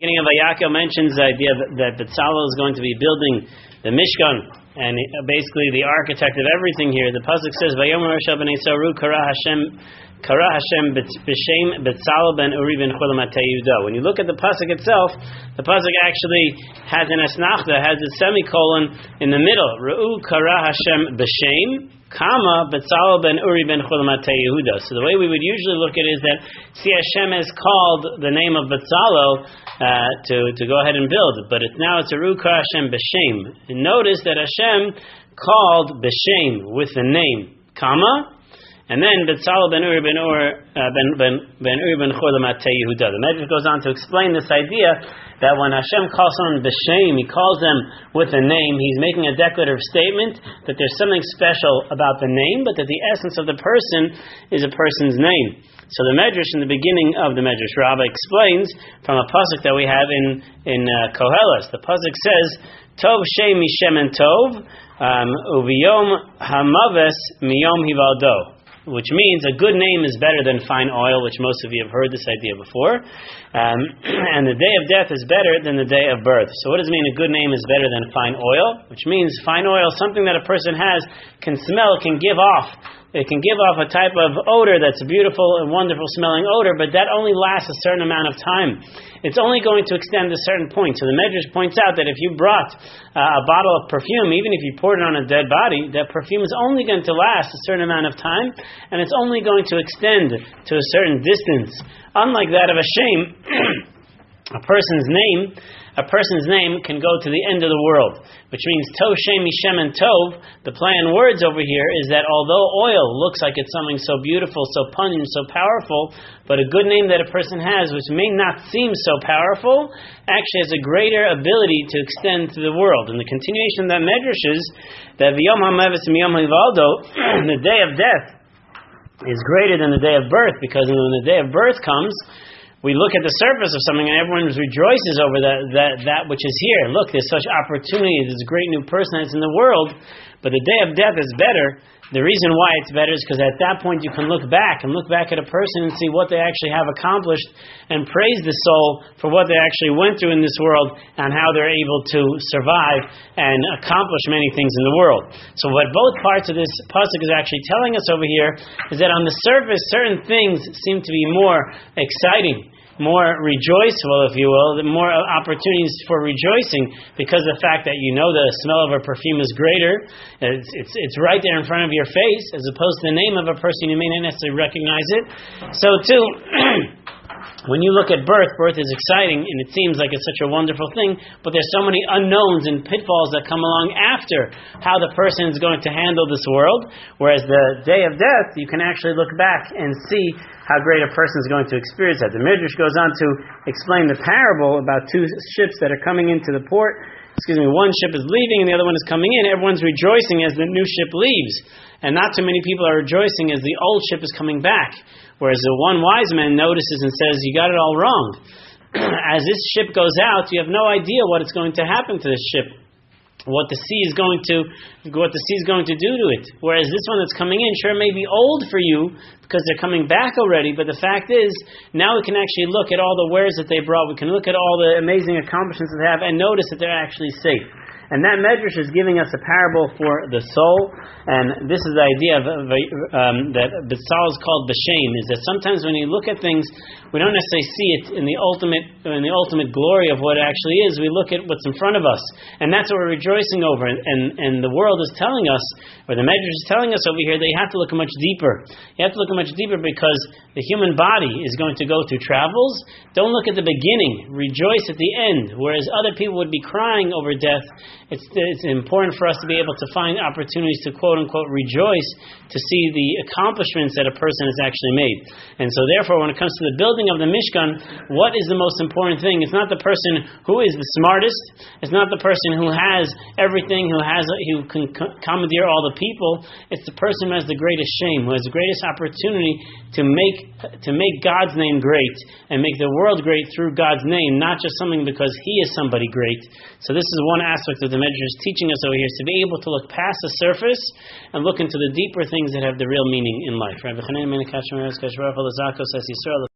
beginning of Vayakhel mentions the idea that Betzalel is going to be building the Mishkan, and basically the architect of everything here. The pasuk says, "Vayomer Shel Bnei Saru Kara Hashem b'Shem Betzalel ben Uri ben Chol Matei Yehuda." When you look at the pasuk itself, the pasuk actually has an asnachta, has a semicolon in the middle. Re'u Kara Hashem b'Shem, Kama Betzalel ben Uri ben Chol Matei Yehuda. So the way we would usually look at it is that, see, Hashem has called the name of Betzalel to go ahead and build, but now it's a Ruka Hashem B'Shem. And notice that Hashem called B'Shem with the name Kama, and then Betzalel ben Uri ben Uri ben Chol Matei Yehuda. The Medrash goes on to explain this idea that when Hashem calls someone B'Shem, He calls them with a name. He's making a declarative statement that there's something special about the name, but that the essence of the person is a person's name. So the Medrash, in the beginning of the Medrash, Rabbah explains from a pasuk that we have in Koheles. The pasuk says, "Tov Shem Mishem and Tov, Uviyom Hamaves Miyom Hivaldo," which means a good name is better than fine oil, which most of you have heard this idea before. And the day of death is better than the day of birth. So what does it mean a good name is better than fine oil? Which means fine oil, something that a person has, can smell, can give off. It can give off a type of odor that's a beautiful and wonderful smelling odor, but that only lasts a certain amount of time. It's only going to extend a certain point. So the Medrash points out that if you brought a bottle of perfume, even if you poured it on a dead body, that perfume is only going to last a certain amount of time, and it's only going to extend to a certain distance. Unlike that of a shame, a person's name can go to the end of the world, which means Tov Shem Mishem and Tov. The play on words over here is that although oil looks like it's something so beautiful, so pungent, so powerful, but a good name that a person has, which may not seem so powerful, actually has a greater ability to extend to the world. And the continuation of that medrash is that V'yom HaMavis Miyom Hivaldo, the day of death is greater than the day of birth, because when the day of birth comes, we look at the surface of something and everyone rejoices over that which is here. Look, there's such opportunity, there's a great new person that's in the world, but the day of death is better. The reason why it's better is because at that point you can look back at a person and see what they actually have accomplished and praise the soul for what they actually went through in this world and how they're able to survive and accomplish many things in the world. So what both parts of this pasuk is actually telling us over here is that on the surface certain things seem to be more exciting, more rejoiceful, if you will, more opportunities for rejoicing because of the fact that you know the smell of a perfume is greater. It's right there in front of your face, as opposed to the name of a person you may not necessarily recognize it. So too, when you look at birth is exciting and it seems like it's such a wonderful thing, but there's so many unknowns and pitfalls that come along after how the person is going to handle this world. Whereas the day of death, you can actually look back and see how great a person is going to experience that. The Midrash goes on to explain the parable about two ships that are coming into the port. One ship is leaving and the other one is coming in. Everyone's rejoicing as the new ship leaves. And not too many people are rejoicing as the old ship is coming back. Whereas the one wise man notices and says, "You got it all wrong." As this ship goes out, you have no idea what is going to happen to this ship. What the sea is going to do to it. Whereas this one that's coming in, sure, may be old for you because they're coming back already, but the fact is, now we can actually look at all the wares that they brought, we can look at all the amazing accomplishments that they have, and notice that they're actually safe. And that medrash is giving us a parable for the soul, and this is the idea of that Betzalel is called B'Shem, is that sometimes when you look at things, we don't necessarily see it in the ultimate glory of what it actually is. We look at what's in front of us, and that's what we're rejoicing over. And the world is telling us, or the medrash is telling us over here, that you have to look much deeper. You have to look much deeper because the human body is going to go through travels. Don't look at the beginning. Rejoice at the end. Whereas other people would be crying over death, it's important for us to be able to find opportunities to quote-unquote rejoice to see the accomplishments that a person has actually made. And so therefore, when it comes to the building of the Mishkan, what is the most important thing? It's not the person who is the smartest. It's not the person who has everything, who can commandeer all the people. It's the person who has the greatest shame, who has the greatest opportunity to make God's name great and make the world great through God's name, not just something because he is somebody great. So this is one aspect of the Medrash is teaching us over here, is to be able to look past the surface and look into the deeper things that have the real meaning in life. Rabbi Nachi Klein